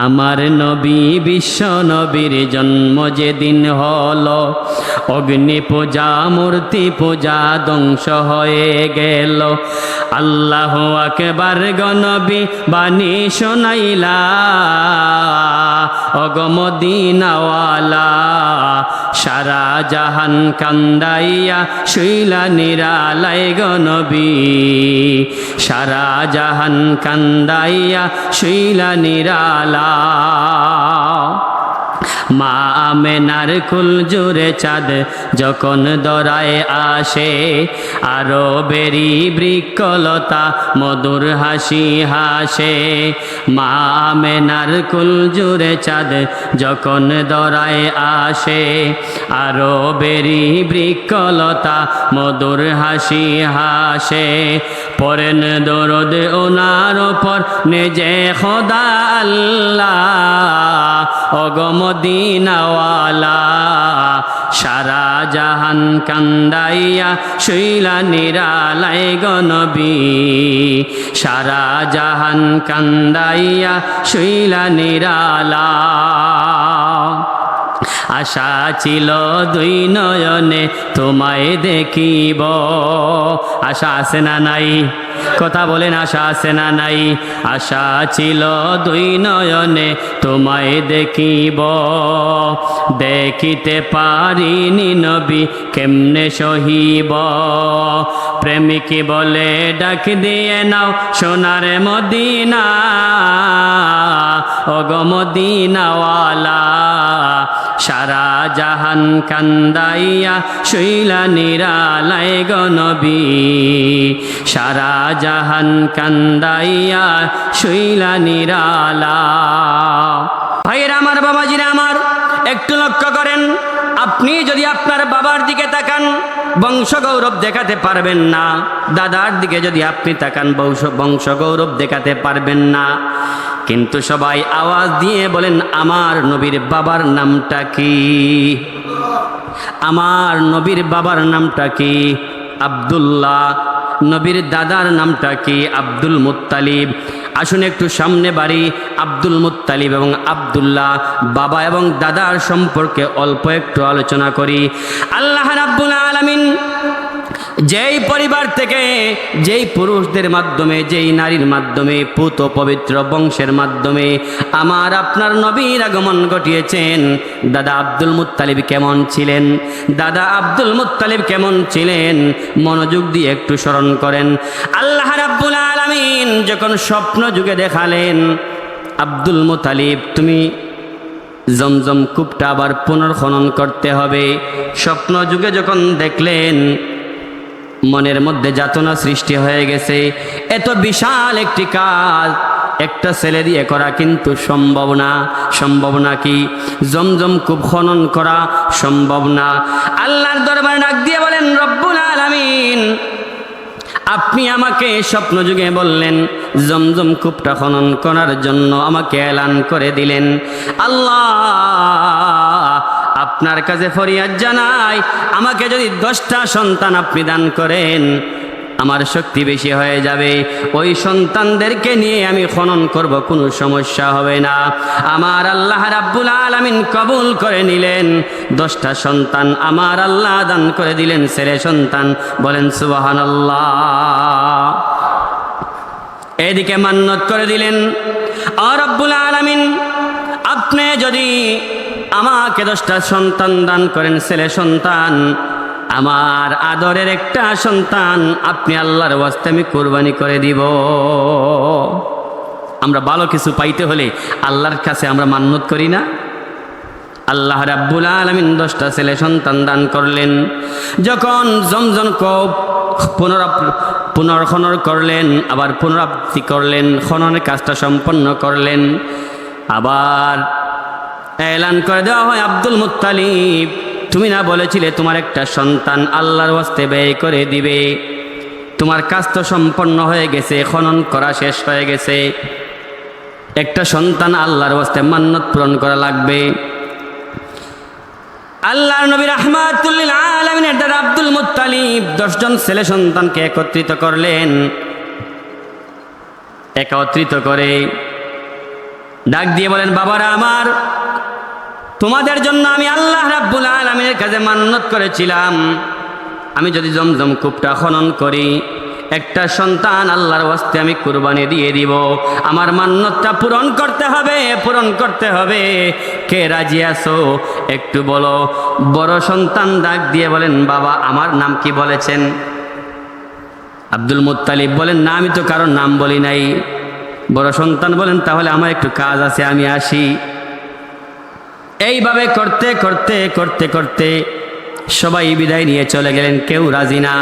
আমার নবী বিশ্ব নবীর জন্ম যেদিন হলো, অগ্নি পূজা মূর্তি পূজা ধ্বংস হয়ে গেল। আল্লাহ আকবার গনবী বাণী শোনাইলা, অগমদিনাওয়ালা সারা জাহান কান্দাইয়া শুইলা নিরালায় গনবী, সারা জাহান কান্দাইয়া শুইলা নিরালা। মা আমেনার কুল জুড়ে চাঁদ যখন দরায় আসে, আরো বেরি বৃক্ষলতা মধুর হাসি হাসে। মা আমেনার কুল জুড়ে চাঁদ যখন দরায় আসে, আরো বেরি বৃক্ষলতা মধুর হাসি হাসে। পরেন দরদ ওনার ওপর নিজে খোদা আল্লাহ, অগমদিনাওয়ালা সারা জাহান কান্দাইয়া শুইলা নিরালায় গনবী, সারা জাহান কান্দাইয়া শুইলা নিরালা। আশা ছিল দুই নয়নে তোমায় দেখিব, আশা আছে না নাই? কথা বলেন, আশা আছে না নাই? আশা ছিল দুই নয়নে তোমায় দেখিব, দেখিতে পারিনি নবী কেমনে সহিব। প্রেমিক বলে ডাক দিয়ে নাও সোনার মদিনা, অগমদিনাওয়ালা সারা জাহান কান্দাইয়া শুইলা নিরালায় গনবী, সারা জাহান কান্দাইয়া শুইলা নিরালা। ভাইয়েরা আমার, বাবাজিরা আমার, একটু লক্ষ্য করেন। আপনি যদি আপনার বাবার দিকে তাকান, বংশ গৌরব দেখাতে পারবেন না। দাদার দিকে যদি আপনি তাকান, বংশ গৌরব দেখাতে পারবেন না। কিন্তু সবাই আওয়াজ দিয়ে বলেন, আমার নবীর বাবার নামটা কি? আমার নবীর বাবার নামটা কি? আব্দুল্লাহ। নবীর দাদার নামটা কি? Abdul Muttalib. আসুন একটু সামনে বাড়ি, আব্দুল মুত্তালিব এবং আব্দুল্লাহ বাবা এবং দাদার সম্পর্কে অল্প একটু আলোচনা করি। আল্লাহ রাব্বুল আলামিন যেই পরিবার থেকে, যেই পুরুষদের মাধ্যমে, যেই নারীর মাধ্যমে, পুত পবিত্র বংশের মাধ্যমে আমার আপনার নবীর আগমন ঘটিয়েছেন, দাদা আব্দুল মুত্তালিব কেমন ছিলেন? দাদা আব্দুল মুত্তালিব কেমন ছিলেন? মনোযোগ দিয়ে একটু স্মরণ করেন। আল্লাহ রাব্বুল আলামিন যখন স্বপ্ন যুগে দেখালেন, আব্দুল মুত্তালিব তুমি জমজম কূপটা আবার পুনর্খনন করতে হবে। স্বপ্ন যুগে যখন দেখলেন, মনের মধ্যে যাতনা সৃষ্টি হয়ে গেছে। এত বিশাল একটি কাজ একটা ছেলে দিয়ে করা কিন্তু সম্ভব না। সম্ভব না কি? জমজম কূপ খনন করা সম্ভব না। আল্লাহর দরবারে ডাক দিয়ে বলেন, রব্বুল আলামিন আপনি আমাকে স্বপ্ন যুগে বললেন, জমজম কূপটা খনন করার জন্য আমাকে এলান করে দিলেন। আল্লাহ আপনার কাছে ফরিয়াদ জানাই, আমাকে যদি 10টা সন্তান আপনি দান করেন, আমার শক্তি বেশি হয়ে যাবে। ওই সন্তানদেরকে নিয়ে আমি খনন করব, কোনো সমস্যা হবে না। আমার আল্লাহ রাব্বুল আলামিন কবুল করে নিলেন। 10টা সন্তান আমার আল্লাহ দান করে দিলেন, ছেলে সন্তান। বলেন সুবহানাল্লাহ। এদিকে মান্নত করে দিলেন, ও রব্বুল আলামিন আপনি যদি আমাকে 10টা সন্তান দান করেন, ছেলে সন্তান, আমার আদরের একটা সন্তান আপনি আল্লাহর ওয়াস্তে আমি কোরবানি করে দিব। আমরা ভালো কিছু পাইতে হলে আল্লাহর কাছে আমরা মান্নত করি না? আল্লাহ রাব্বুল আলামিন 10টা ছেলে সন্তান দান করলেন। যখন জমজম কূপ পুনর্খনন করলেন, আবার পুনরাবৃত্তি করলেন, খননের কাজটা সম্পন্ন করলেন, আবার এলান করে দেওয়া হয়, আব্দুল মুত্তালিব তুমি না বলেছিলে তোমার একটা সন্তান আল্লাহর ওয়াস্তে ব্যয় করে দিবে? তোমার কাজ তো সম্পন্ন হয়ে গেছে, খনন করা শেষ হয়ে গেছে। একটা সন্তান আল্লাহর ওয়াস্তে মান্নত পূরণ করা লাগবে। আল্লাহর নবী রাহমাতুল লিল আলামিনের দাদা আব্দুল মুত্তালিব 10 জন ছেলে সন্তানকে একত্রিত করলেন। একত্রিত করে ডাক দিয়ে বলেন, বাবারা আমার, তোমাদের জন্য আমি আল্লাহ রাব্বুল আলামিনের কাছে মান্নত করেছিলাম, আমি যদি জমজম কূপটা খনন করি, একটা সন্তান আল্লাহর ওয়াস্তে আমি কুরবানি দিয়ে দিব। আমার মান্নতটা পূরণ করতে হবে, পূরণ করতে হবে। কে রাজি আছো একটু বলো। বড় সন্তান ডাক দিয়ে বলেন, বাবা আমার নাম কি বলেছেন? আব্দুল মুত্তালিব বলেন, না আমি তো কারোর নাম বলি নাই। বড় সন্তান বলেন, তাহলে আমার একটু কাজ আছে, আমি আসি। এইভাবে করতে করতে করতে করতে সবাই বিদায় নিয়ে চলে গেলেন, কেউ রাজি না।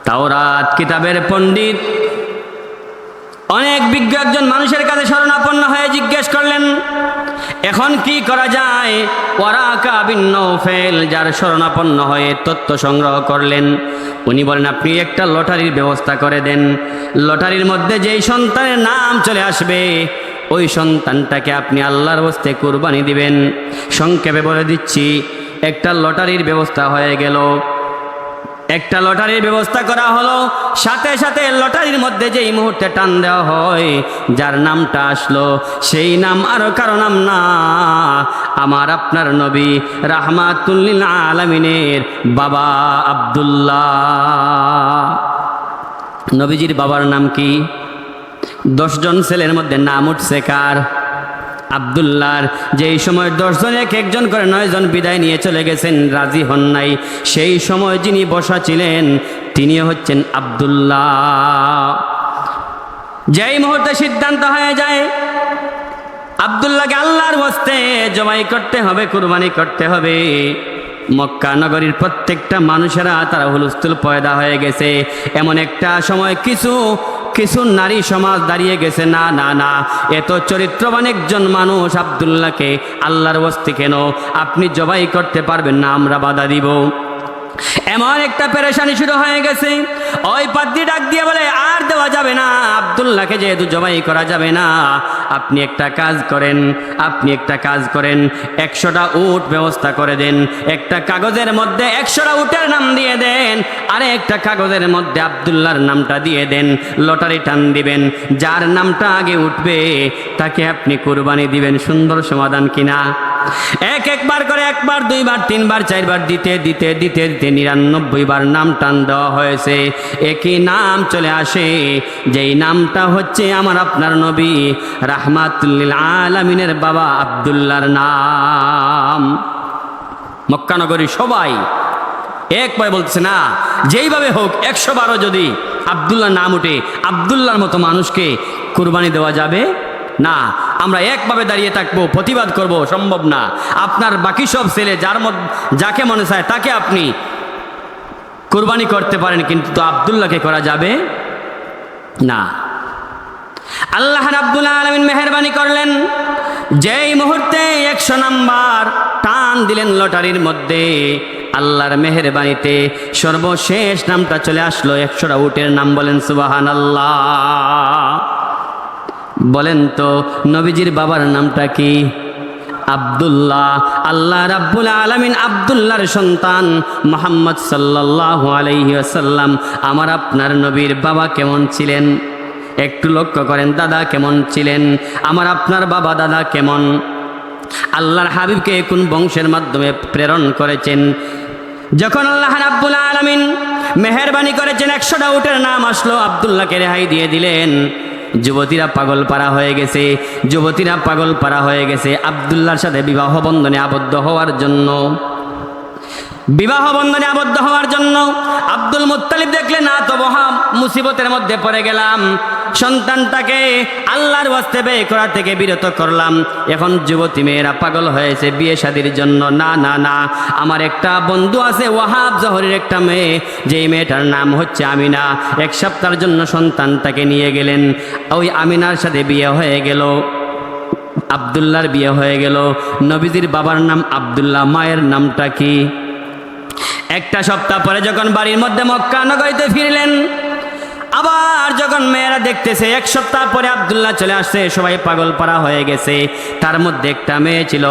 তাওরাত কিতাবের পণ্ডিত অনেক বিজ্ঞ একজন মানুষের কাছে শরণাপন্ন হয়ে জিজ্ঞেস করলেন, এখন কি করা যায়? ওয়ারাকা বিন নওফেল যার শরণাপন্ন হয়ে তথ্য সংগ্রহ করলেন। উনি বলেন, আপনি একটা লটারির ব্যবস্থা করে দেন। লটারির মধ্যে যেই সন্তানের নাম চলে আসবে, ওই সন্তানটাকে আপনি আল্লাহর ওয়াস্তে কুরবানি দিবেন। সংক্ষেপে বলে দিচ্ছি, একটা লটারির ব্যবস্থা হয়ে গেল। একটা লটারির ব্যবস্থা করা হলো। সাথে সাথে লটারির মধ্যে যেই মুহূর্তে টান দেওয়া হয়, যার নামটা আসলো সেই নাম আরো কারো নাম না, আমার আপনার নবী রাহমাতুল লিল আলামিনের বাবা আব্দুল্লাহ। নবীজির বাবার নাম কি? 10 জন ছেলের মধ্যে নাম উঠছে কার? আব্দুল্লাহর। যেই সময় 10 জন এক একজন করে 9 জন বিদায় নিয়ে চলে গেছেন, রাজি হন নাই, সেই সময় যিনি বসা ছিলেন তিনি হচ্ছেন আব্দুল্লাহ। যেই মুহূর্তে সিদ্ধান্ত হয়ে যায় আব্দুল্লাহকে আল্লাহর ওয়াস্তে জবাই করতে হবে, কুরবানি করতে হবে, মক্কা নগরীর প্রত্যেকটা মানুষেরা তারা হুলস্থুল পয়দা হয়ে গেছে। এমন একটা সময় কিছু নারী সমাজ দাঁড়িয়ে গেছে, না না না, এত চরিত্রবান একজন মানুষ আব্দুল্লাহকে আল্লাহর ওয়াস্তে কেন আপনি জবাই করতে পারবেন না, আমরা বাধা দিব। এমন একটা পেরেশানি শুরু হয়ে গেছে। ওই পাদ্রী ডাক দিয়ে বলে, আর দেওয়া যাবে না, আব্দুল্লাহকে যেহেতু জবাই করা যাবে না, আপনি একটা কাজ করেন, 100টা উট ব্যবস্থা করে দেন। একটা কাগজের মধ্যে 100টা উটের নাম দিয়ে দেন, আরে একটা কাগজের মধ্যে আব্দুল্লাহর নামটা দিয়ে দেন। লটারি টান দিবেন, যার নামটা আগে উঠবে তাকে আপনি কুরবানি দিবেন। সুন্দর সমাধান কিনা? একবার করে 1বার 2বার 3বার 4বার দিতে দিতে দিতে দিতে 99 বার নাম টান দেওয়া হয়েছে। একই নাম চলে আসে, যেই নামটা হচ্ছে আমার আপনার নবী রাহমাতুল লিল আলামিনের বাবা আব্দুল্লাহর নাম। মক্কা নগরী সবাই এক পায়ে বলতেছে, না যেইভাবে হোক 100বারও যদি আব্দুল্লাহর নাম উঠে, আব্দুল্লাহর মতো মানুষকে কুরবানি দেওয়া যাবে না। আমরা একভাবে দাঁড়িয়ে থাকবো, প্রতিবাদ করব, সম্ভব না। আপনার বাকি সব ছেলে যাকে মনে চায় তাকে আপনি কুরবানি করতে পারেন, কিন্তু তো আব্দুল্লাহকে করা যাবে না। আল্লাহ রাব্বুল আলামিন মেহেরবানি করলেন, যেই মুহূর্তে 100 নাম্বার টান দিলেন লটারির মধ্যে, আল্লাহর মেহেরবানিতে সর্বশেষ নামটা চলে আসলো 100টা উটের নাম। বলেন সুবহানাল্লাহ। বলেন তো নবীজির বাবার নামটা কি? আব্দুল্লাহ। আল্লাহ রাব্বুল আলামিন আব্দুল্লাহর সন্তান মুহাম্মদ সাল্লাল্লাহু আলাইহি ওয়াসাল্লাম আমার আপনার নবীর বাবা কেমন ছিলেন একটু লক্ষ্য করেন। দাদা কেমন ছিলেন? আমার আপনার বাবা দাদা কেমন? আল্লাহর হাবিবকে কোন বংশের মাধ্যমে প্রেরণ করেছেন? যখন আল্লাহ রাব্বুল আলামিন মেহেরবানি করেছেন 100টা উটের নাম আসলো, আব্দুল্লাহকে রেহাই দিয়ে দিলেন। যুবতীরা পাগল পারা হয়ে গেছে আব্দুল্লাহর সাথে বিবাহ বন্ধনে আবদ্ধ হওয়ার জন্য। আব্দুল মুত্তালিব দেখলেন, না তো মহা মুসিবতের মধ্যে পড়ে গেলাম, সন্তানটাকে আল্লাহর ওয়াস্তে বিয়ে করা থেকে বিরত করলাম, এখন যুবতী মেয়েরা পাগল হয়েছে বিয়ে শাদীর জন্য। না না না, আমার একটা বন্ধু আছে ওয়াহাব জহরের একটা মেয়ে, যেই মেয়েটার নাম হচ্ছে আমিনা। 1 সপ্তাহের জন্য সন্তানটাকে নিয়ে গেলেন, ওই আমিনার সাথে বিয়ে হয়ে গেল, আব্দুল্লাহর বিয়ে হয়ে গেল। নবীজির বাবার নাম আব্দুল্লাহ, মায়ের নামটা কি? 1 সপ্তাহ পরে যখন বাড়ির মধ্যে মক্কা নগরীতে ফিরলেন, আবার যখন মেয়েরা দেখতেছে 1 সপ্তাহ পরে আব্দুল্লাহ চলে আসছে, সবাই পাগল পারা হয়ে গেছে। তার মধ্যে একটা মেয়ে ছিল,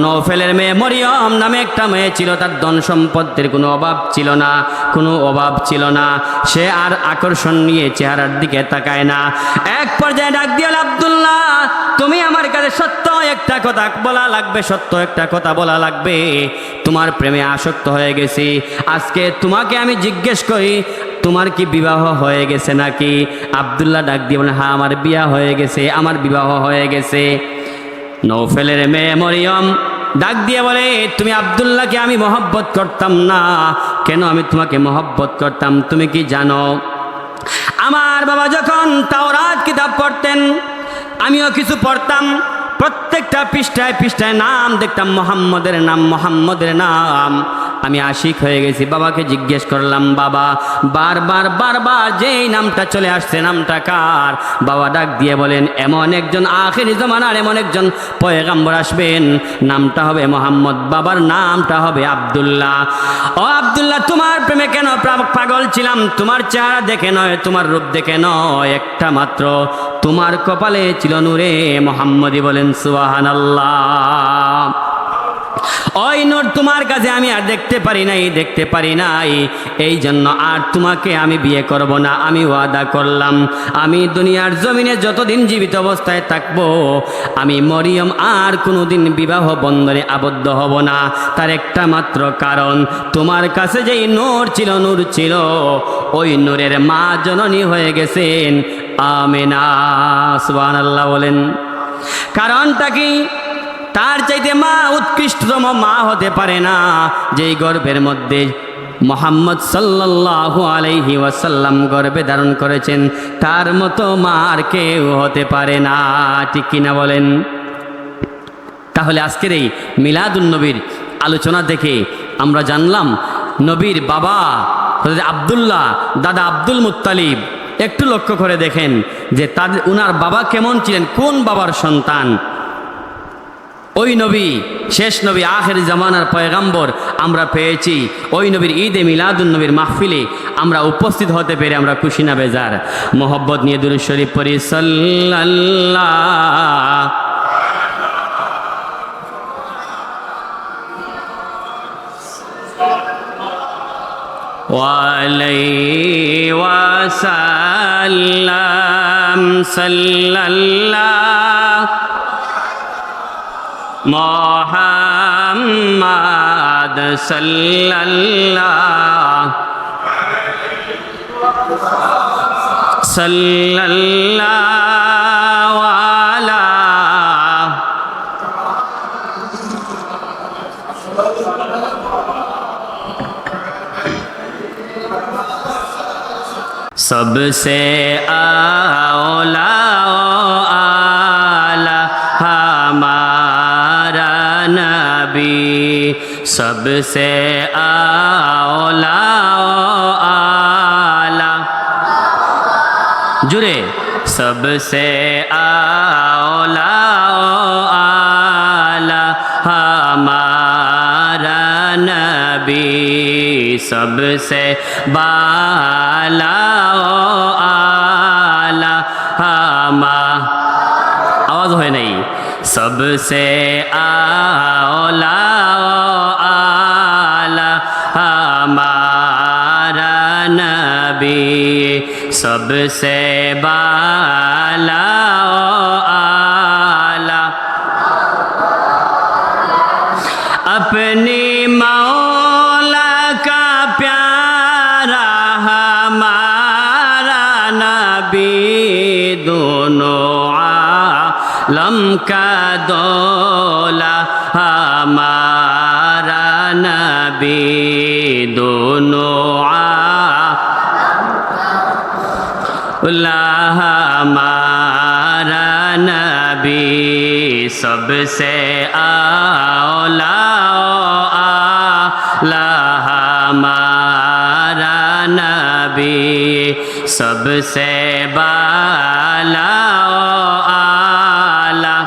নৌফেলের মেয়ে মরিয়ম নামে একটা মেয়ে ছিল। তার ধন সম্পদের কোনো অভাব ছিল না, কোনো অভাব ছিল না। সে আর আকর্ষণ নিয়ে চেহারার দিকে তাকায় না। এক পর্যায়ে ডাক দিয়ে, আব্দুল্লাহ, তুমি আমার কাছে সত্য একটা কথা বলা লাগবে, সত্য একটা কথা বলা লাগবে। তোমার প্রেমে আসক্ত হয়ে গেছি। আজকে তোমাকে আমি জিজ্ঞেস করি, তোমার কি বিবাহ হয়ে গেছে নাকি? আব্দুল্লাহ ডাক দিয়ে বলে, হ্যাঁ, আমার বিয়ে হয়ে গেছে, আমার বিবাহ হয়ে গেছে। নৌফেলের মেয়ে মরিয়ম ডাক দিয়ে বলে, তুমি আব্দুল্লাহকে আমি মহব্বত করতাম না কেন? আমি তোমাকে মহব্বত করতাম, তুমি কি জানো? আমার বাবা যখন তাওরাত কিতাব পড়তেন, আমিও কিছু পড়তাম। প্রত্যেকটা পৃষ্ঠায় পৃষ্ঠায় নাম দেখতাম, মোহাম্মদের নাম, মোহাম্মদের নাম। আমি আশিক হয়ে গেছি। বাবাকে জিজ্ঞেস করলাম, বাবা, বারবার বারবার যেই নামটা চলে আসছে, নামটা কার? বাবা ডাক দিয়ে বলেন, এমন একজন আখিরি জামানার এমন একজন পয়গাম্বর আসবেন, নামটা হবে মোহাম্মদ, বাবার নামটা হবে আব্দুল্লাহ। ও আব্দুল্লাহ, তোমার প্রেমে কেন পাগল ছিলাম? তোমার চেহারা দেখে নয়, তোমার রূপ দেখে নয়, একটা মাত্র তোমার কপালে ছিল নূরে মোহাম্মদী। বলেন সুবহানাল্লাহ। ওই নূর তোমার কাছে আমি আর দেখতে পারি নাই, দেখতে পারি নাই। এই জন্য আর তোমাকে আমি বিয়ে করব না। আমি ওয়াদা করলাম, আমি দুনিয়ার জমিনে যতদিন জীবিত অবস্থায় থাকবো, আমি মরিয়ম আর কোনোদিন বিবাহ বন্ধনে আবদ্ধ হব না। তার একটা মাত্র কারণ, তোমার কাছে যেই নূর ছিল, নূর ছিল, ওই নূরের মা জননী হয়ে গেছেন আমিনা। সুবহানাল্লাহ বলেন। কারণটা কি? তার চাইতে মা উৎকৃষ্টতম মা হতে পারে না। যেই গর্ভের মধ্যে মুহাম্মদ সাল্লাল্লাহু আলাইহি ওয়াসাল্লাম গর্ভে ধারণ করেছেন, তার মতো মা আর কেউ হতে পারে না। ঠিক কিনা বলেন? তাহলে আজকের এই মিলাদুন নবীর আলোচনা থেকে আমরা জানলাম, নবীর বাবা আব্দুল্লাহ, দাদা আব্দুল মুত্তালিব। একটু লক্ষ্য করে দেখেন যে তাদের উনার বাবা কেমন ছিলেন, কোন বাবার সন্তান। ওই নবী, শেষ নবী, আখেরি জামানার পয়গাম্বর আমরা পেয়েছি। ওই নবীর ঈদে মিলাদুন নবীর মাহফিলে আমরা উপস্থিত হতে পেরে আমরা খুশি না বেজার? মোহব্বত নিয়ে দুরূদ শরীফ পড়ি, সাল্লাল্লাহু আলাইহি ওয়াসাল্লাম। সাল্লাল্লাহু মুহাম্মাদ সাল্লাল্লাহু সাল্লাল্লাহু আলা सबसे आला आला हमारा नबी, सबसे आला आला, जुरे, सबसे आला आला हमारा नबी, सबसे बाला आला हमा, आवाज है नहीं, सबसे आला आला हमारा नबी, सबसे बाला आला, अपनी मौला का प्यारा हमारा नबी, दोनों आलम का दौला हमारा नबी, दोनों आलम हमारा नबी, सबसे आला आला हमारा नबी, सबसे बाला आला,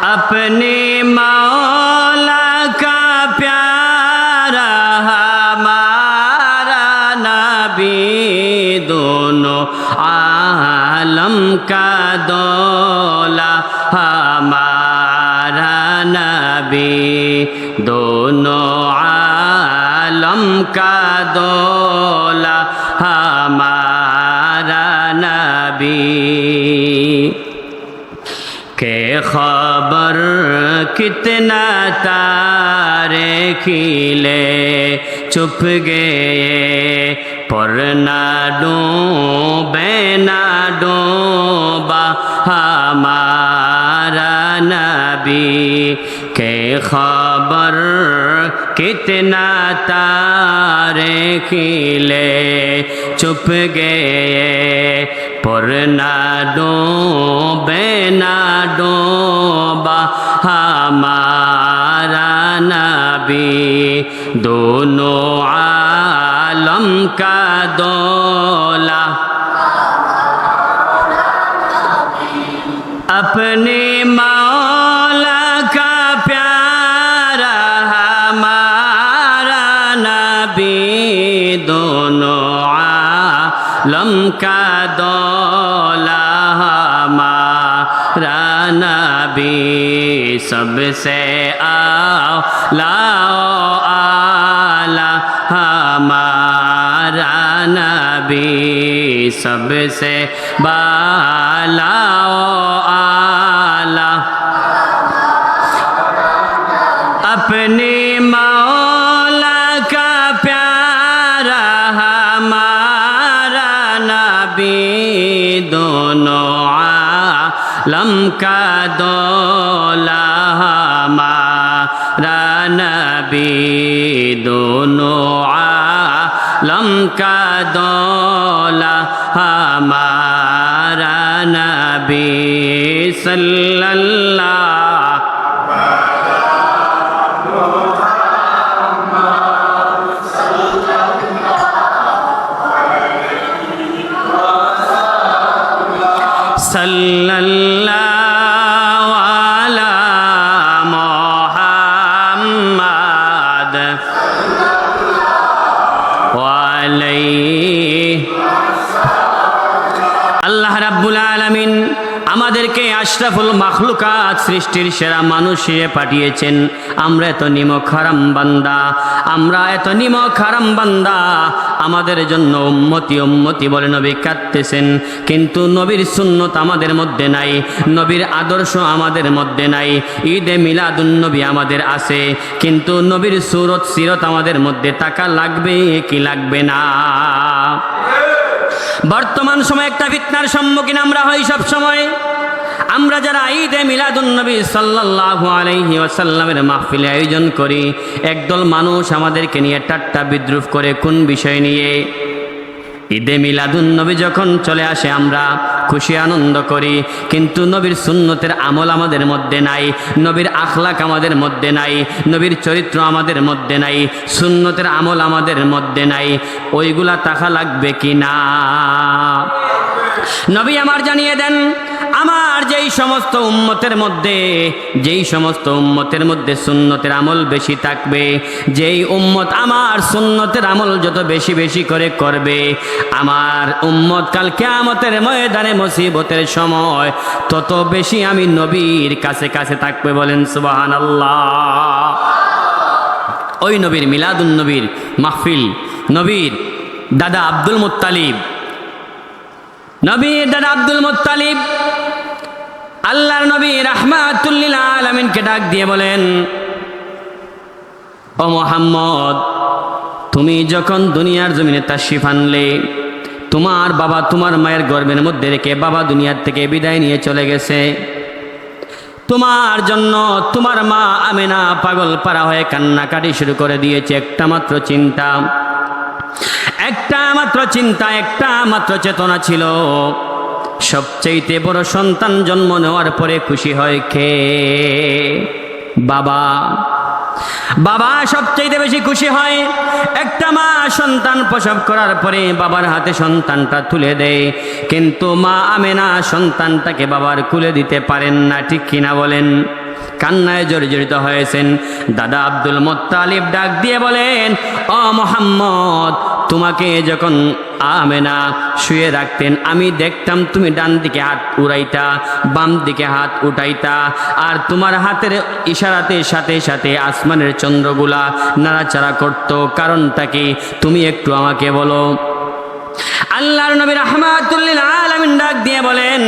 अपनी मौला का प्यारा हमारा नबी, का दौला हमारा नबी दोनों आलम का दौला हमारा नबी के खबर कितना तारे खिले चुप गए पर ना डूबे ना डूबा हमारा नबी के खबर कितना तारे खिले चुप गए पर ना डूबे ना डूबा हमारा नबी दोनों आलम का दौला अपने मौला का प्यारा हमारा नबी दोनों आलम का दौला हमारा नबी सबसे आला आला हमारा नबी सबसे बाला आला अपने मौला का प्यारा हमारा नबी दोनों आलम का दौला हमारा नबी दोनों आलम का दौला हमारा नबी सल्लल्लाहु सल्लल्लाहु अला मुहम्मद আল্লাহ রাব্বুল আলামিন আমাদেরকে আশরাফুল মাখলুকাত সৃষ্টির সেরা মানুষ হিসেবে পাঠিয়েছেন। আমরা এত নিমক হারাম বান্দা, আমরা এত নিমক হারাম বান্দা, আমাদের জন্য উম্মতি উম্মতি বলে নবী কাঁদতেছেন, কিন্তু নবীর সুন্নত আমাদের মধ্যে নাই, নবীর আদর্শ আমাদের মধ্যে নাই। ঈদে মিলাদুন নবী আমাদের আছে, কিন্তু নবীর সুরত সিরত আমাদের মধ্যে থাকা লাগবে কি লাগবে না? বর্তমান সময়ে একটা ফিতনার সম্মুখীন আমরা হই সব সময়। আমরা যারা ঈদে মিলাদুন নবী সাল্লাল্লাহু আলাইহি ওয়াসাল্লামের মাহফিলে আয়োজন করি, একদল মানুষ আমাদেরকে নিয়ে ঠাট্টা বিদ্রুপ করে। কোন বিষয় নিয়ে? ঈদে মিলাদুন নবী যখন চলে আসে আমরা খুশি আনন্দ করি, কিন্তু নবীর সুন্নতের আমল আমাদের মধ্যে নাই, নবীর আখলাক আমাদের মধ্যে নাই, নবীর চরিত্র আমাদের মধ্যে নাই, সুন্নতের আমল আমাদের মধ্যে নাই। ওইগুলা তাকা লাগবে কি না? নবী আমার জানিয়ে দেন, আমার যেই সমস্ত উম্মতের মধ্যে সুন্নতের আমল বেশি থাকবে, যেই উম্মত আমার সুন্নতের আমল যত বেশি বেশি করে করবে, আমার উম্মত কাল কিয়ামতের ময়দানে মুসিবতের সময় তত বেশি আমি নবীর কাছে কাছে থাকবে। বলেন সুবহানাল্লাহ। ওই নবীর মিলাদুন নবীর মাহফিল, নবীর দাদা আব্দুল মুত্তালিব, নবীর দাদা আব্দুল মুত্তালিব আল্লাহর নবী রাহমাতুল লিল আলামিনকে ডাক দিয়ে বলেন, ও মুহাম্মদ, তুমি যখন দুনিয়ার জমিনে তাশরিফ আনলে, তোমার বাবা তোমার মায়ের গর্ভের মধ্যে রেখে বাবা দুনিয়ার থেকে বিদায় নিয়ে চলে গেছে। তোমার জন্য তোমার মা আমেনা পাগল পারা হয়ে কান্নাকাটি শুরু করে দিয়েছে। একটা মাত্র চিন্তা, একটা মাত্র চেতনা ছিল, সবচেয়ে বড় সন্তান জন্ম নেওয়ার পরে খুশি হয় কে? বাবা। বাবা সবচেয়ে বেশি খুশি হয়। একটা মা সন্তান প্রসব করার পরে বাবার হাতে সন্তানটা তুলে দেয়, কিন্তু মা আমেনা সন্তানটাকে বাবার কুলে দিতে পারেন না, ঠিক কিনা বলেন? কান্নায় জর্জরিত হয়েছেন। দাদা আব্দুল মুত্তালিব ডাক দিয়ে বলেন, ও মুহাম্মদ, তোমাকে যখন আমেনা শুয়ে রাখতেন আমি দেখতাম তুমি ডান দিকে হাত উড়াইতা, বাম দিকে হাত উঠাইতা, আর তোমার হাতের ইশারাতে সাথে সাথে আসমানের চন্দ্রগুলা নাড়াচাড়া করত। কারণটা কি তুমি একটু আমাকে বলো। আল্লাহর নবী রাহমাতুল লিল আলামিন ডাক দিয়ে বলেন,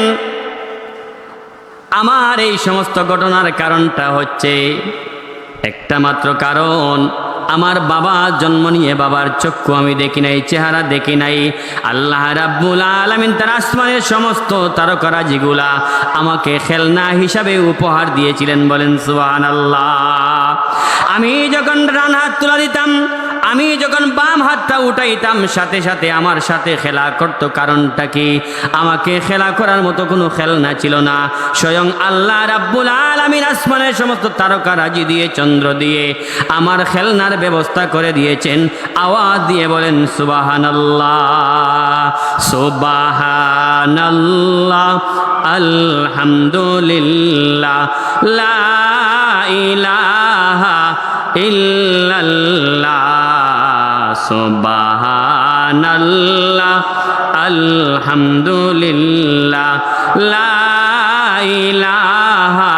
আমার এই সমস্ত ঘটনার কারণটা হচ্ছে একটা মাত্র কারণ, আমার বাবা জন্ম নিয়ে বাবার চক্ষু আমি দেখি নাই, চেহারা দেখি নাই। আল্লাহ রাব্বুল আলামিন তার আসমানের সমস্ত তারকারাজিগুলা আমাকে খেলনা হিসাবে উপহার দিয়েছিলেন। বলেন সুবহানাল্লাহ। আমি যখন ডান হাত তুলে দিতাম, আমি যখন বাম হাতটা উঠাইতাম, সাথে সাথে আমার সাথে খেলা করত। কারণটা কি? আমাকে খেলা করার মতো কোনো খেলনা ছিল না। স্বয়ং আল্লাহ রাব্বুল আলামিন আসমানের সমস্ত তারকারাজি দিয়ে, চন্দ্র দিয়ে আমার খেলনার ব্যবস্থা করে দিয়েছেন। আওয়াজ দিয়ে বলেন সুবহানাল্লাহ, সুবহানাল্লাহ, আলহামদুলিল্লাহ, লা ইলাহা ইল্লাল্লাহ, সুবহানাল্লাহ, আলহামদুলিল্লাহ, লা ইলাহা।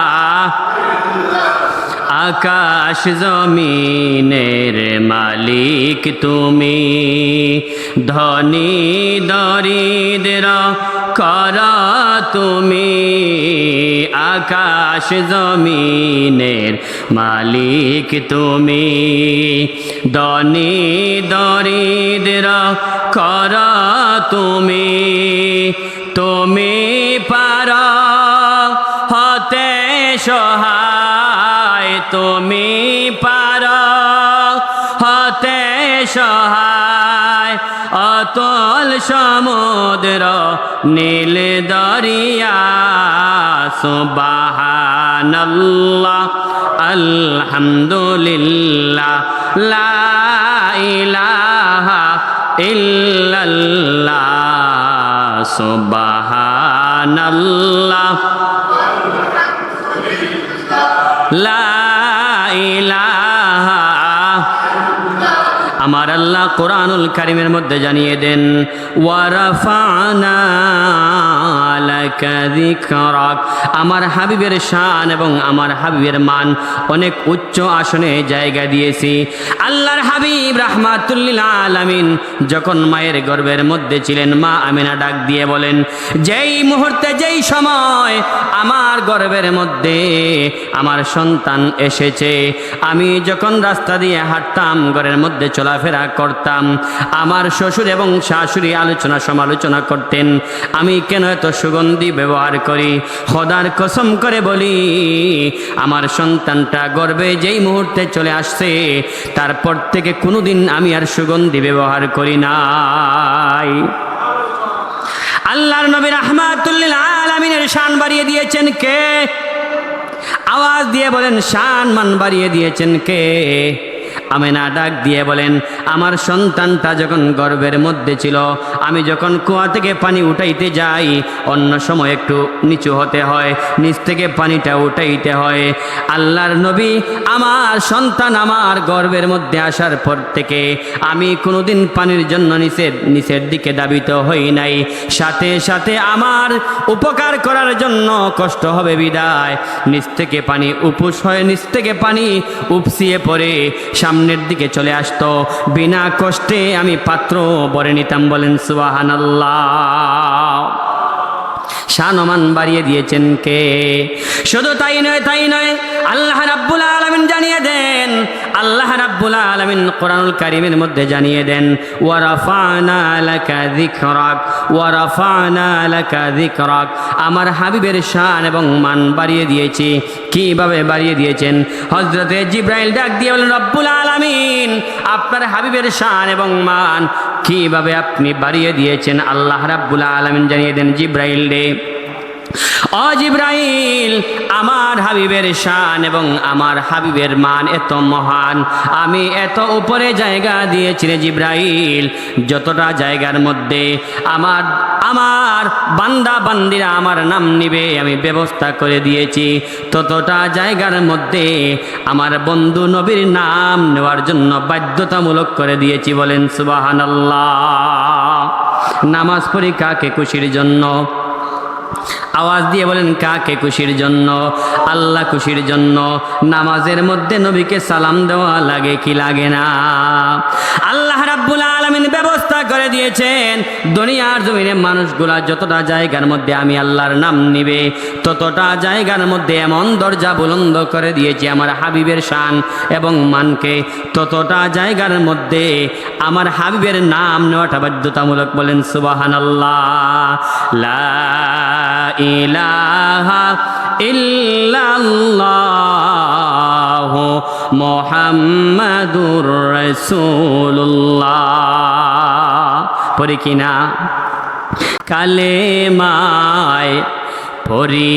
আকাশ জমিনের মালিক তুমি, ধনী দরিদ্র করা তুমি। আকাশ জমিনের মালিক তুমি, ধনী দরিদ্র করা তুমি। তুমি পার হতে সহায়, তুমি পার হতে সহায়। অতল সমুদ্র নীল দরিয়া, সুবহানাল্লাহ, আলহামদুলিল্লাহ, লা ইলাহা ইল্লাল্লাহ, সুবহানাল্লাহ, লা ইলাহা। আমার আল্লাহ কোরআনুল কারীমের মধ্যে জানিয়ে দেন, ওয়ারাফানা লাকা যিকরাক। আমার হাবিবের শান এবং আমার হাবিবের মান অনেক উচ্চ আসনে জায়গা দিয়েছি। আল্লাহর হাবিব রাহমাতুল লিল আলামিন যখন মায়ের গর্ভের মধ্যে ছিলেন, মা আমিনা ডাক দিয়ে বলেন, যেই মুহূর্তে যেই সময় আমার গর্ভের মধ্যে আমার সন্তান এসেছে, আমি যখন রাস্তা দিয়ে হাঁটতাম, ঘরের মধ্যে চলাফেরা করতাম, আমার শ্বশুর এবং শাশুড়ি আলোচনা সমালোচনা করতেন, আমি কেন এত সুগন্ধি ব্যবহার করি। খোদার কসম করে বলি, আমার সন্তানটা গর্ভে যেই মুহূর্তে চলে আসছে, তারপর থেকে কোনোদিন আমি আর সুগন্ধি ব্যবহার করি নাই। আল্লাহর নবী রাহমাতুল লিল আলামিনের শান বাড়িয়ে দিয়েছেন কে? আওয়াজ দিয়ে বলেন, শান মান বাড়িয়ে দিয়েছেন কে? আমিনা ডাক দিয়ে বলেন, আমার সন্তানটা যখন গর্ভের মধ্যে ছিল, আমি যখন কুয়া থেকে পানি উঠাইতে যাই, অন্য সময় একটু নিচু হতে হয়, নিচ থেকে পানিটা উঠাইতে হয়। আল্লাহর নবী, আমার সন্তান আমার গর্ভের মধ্যে আসার পর থেকে আমি কোনোদিন পানির জন্য নিচের দিকে দাবিত হই নাই। সাথে সাথে আমার উপকার করার জন্য কষ্ট হবে বিদায় নিচ থেকে পানি উপস হয়ে, নিচ থেকে পানি উপসিয়ে পড়ে সামনের দিকে চলে আসতো। বিনা কষ্টে আমি পাত্র ভরে নিতাম। বলেন সুবহানাল্লাহ। শানমান বাড়িয়ে দিয়েছেন কে? শুধু তাই নয়, আল্লাহ রাব্বুল আলামিন জানিয়ে দেন, আল্লাহ রাব্বুল আলামিন কোরআনুল কারীমের মধ্যে জানিয়ে দেন, ওয়ারাফানা লাকা যিকরাক, ওয়ারাফানা লাকা যিকরাক। আমার হাবিবের শান এবং মান বাড়িয়ে দিয়েছি। কিভাবে বাড়িয়ে দিয়েছেন? হযরতে জিবরাইল ডাক দিয়ে বলেন, রব্বুল আলামিন আপনার হাবিবের শান এবং মান কিভাবে আপনি বাড়িয়ে দিয়েছেন? আল্লাহ রাব্বুল আলামিন জানিয়ে দেন, জিবরাইল রে, ও জিবরাইল, আমার হাবিবের শান এবং আমার হাবিবের মান এত মহান, আমি এত উপরে জায়গা দিয়েছি রে জিব্রাইল, যতটা জায়গার মধ্যে আমার আমার বান্দা বান্দিরা আমার নাম নিবে আমি ব্যবস্থা করে দিয়েছি, ততটা জায়গার মধ্যে আমার বন্ধু নবীর নাম নেওয়ার জন্য বাধ্যতামূলক করে দিয়েছি। বলেন সুবহানাল্লাহ। নামাজ পড়ি কাকে খুশির জন্য? আওয়াজ দিয়ে বলেন কাকে খুশির জন্য? আল্লাহ খুশির জন্য। নামাজের মধ্যে নবীকে সালাম দেওয়া লাগে কি লাগে না? আল্লাহ রাব্বুল আলামিন ব্যবস্থা করে দিয়েছেন, দুনিয়ার জমিনে মানুষগুলা যতটা জায়গার মধ্যে আমি আল্লাহর নাম নিবে, ততটা জায়গার মধ্যে এমন দরজা বুলন্দ করে দিয়েছি আমার হাবিবের শান এবং মানকে, ততটা জায়গার মধ্যে আমার হাবিবের নাম নেওয়াটা বাধ্যতামূলক। বলেন সুবহানাল্লাহ। লা ইলাহা ইল্লাল্লাহ মুহাম্মাদুর রাসূলুল্লাহ। পড়ি কিনা? কালেমায় পড়ি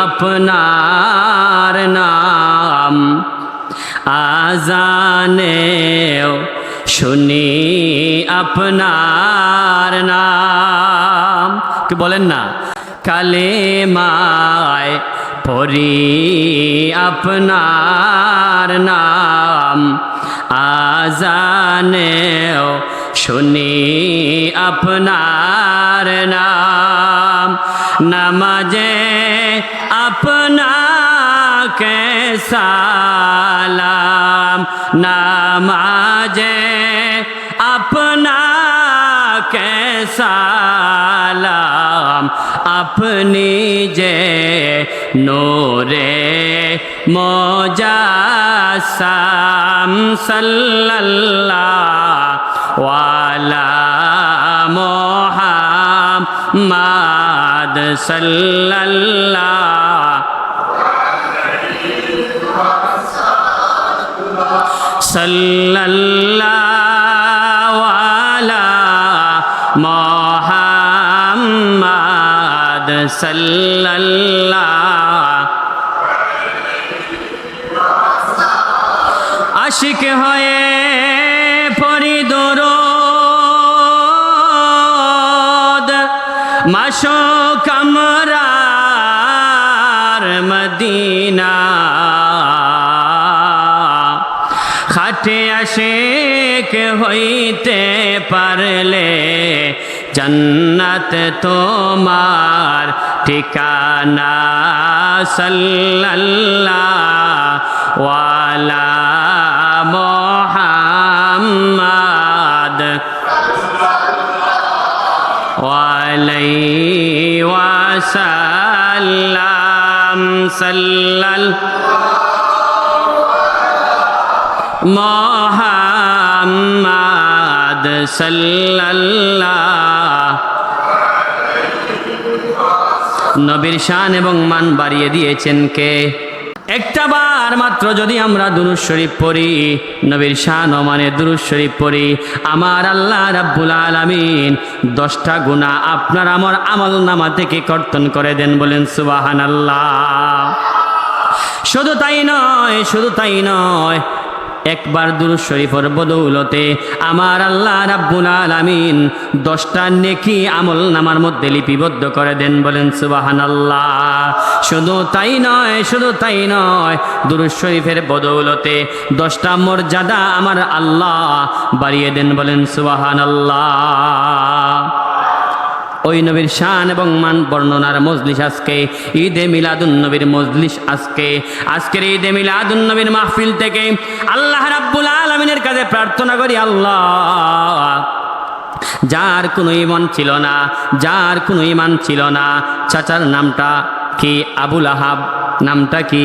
আপনার নাম, আজানেও শুনি আপনার নাম। কি বলেন না? কালেমায় পড়ি আপনার নাম, আজানেও শুনি আপনার নাম, নামাজে আপনাকে সালাম, নামাজে আপনাকে সালাম, আপনি যে নূরে মুজাসসাম সাল্লাল্লাহু আলা মুহাম্মাদ সাল্লাল্লাহু আলা মুহাম্মাদ সাল্লাল্লাহু। আশিক হয়ে পড়ি দরুদ, মাশক আমরার মদিনা, খাটে আশিক হইতে পারলে জান্নাত তোমার ঠিকানা। সাল্লাল্লাহু আলা মুহাম্মাদ আলাইহি ওয়াসাল্লাম, সাল্লাল্লাহু মুহাম্মাদ সাল্লাল্লাহু। নবীর শান এবং মান বাড়িয়ে দিয়েছেন কে? একটা বার মাত্র যদি আমরা দুরূদ শরীফ পড়ি, নবীর শান ও মানে দুরূদ শরীফ পড়ি, আমার আল্লাহ রাব্বুল আলামিন 10টা গুনাহ আপনার আমার আমলনামা থেকে কর্তন করে দেন। বলেন সুবহানাল্লাহ। শুধু তাই নয়, শুধু তাই নয়, একবার দুরূদ শরীফের বদৌলতে আমার আল্লাহ রাব্বুল আলামিন 10টা নেকি আমল নামার মধ্যে লিপিবদ্ধ করে দেন। বলেন সুবহানাল্লাহ। শুধু তাই নয়, শুধু তাই নয়, দুরূদ শরীফের বদৌলতে 10টা মর্যাদা আমার আল্লাহ বাড়িয়ে দেন। বলেন সুবহানাল্লাহ। ওই নবীর শান এবং মান বর্ণনার মজলিস আজকে ঈদে মিলাদুন নবীর মজলিস। আজকের ঈদে মিলাদুন নবীর মাহফিল থেকে আল্লাহ রাব্বুল আলামিনের কাছে প্রার্থনা করি, আল্লাহ যার কোনো ঈমান ছিল না, যার কোনো ঈমান ছিল না, চাচার নামটা কি আবুল আহাব, নামটা কি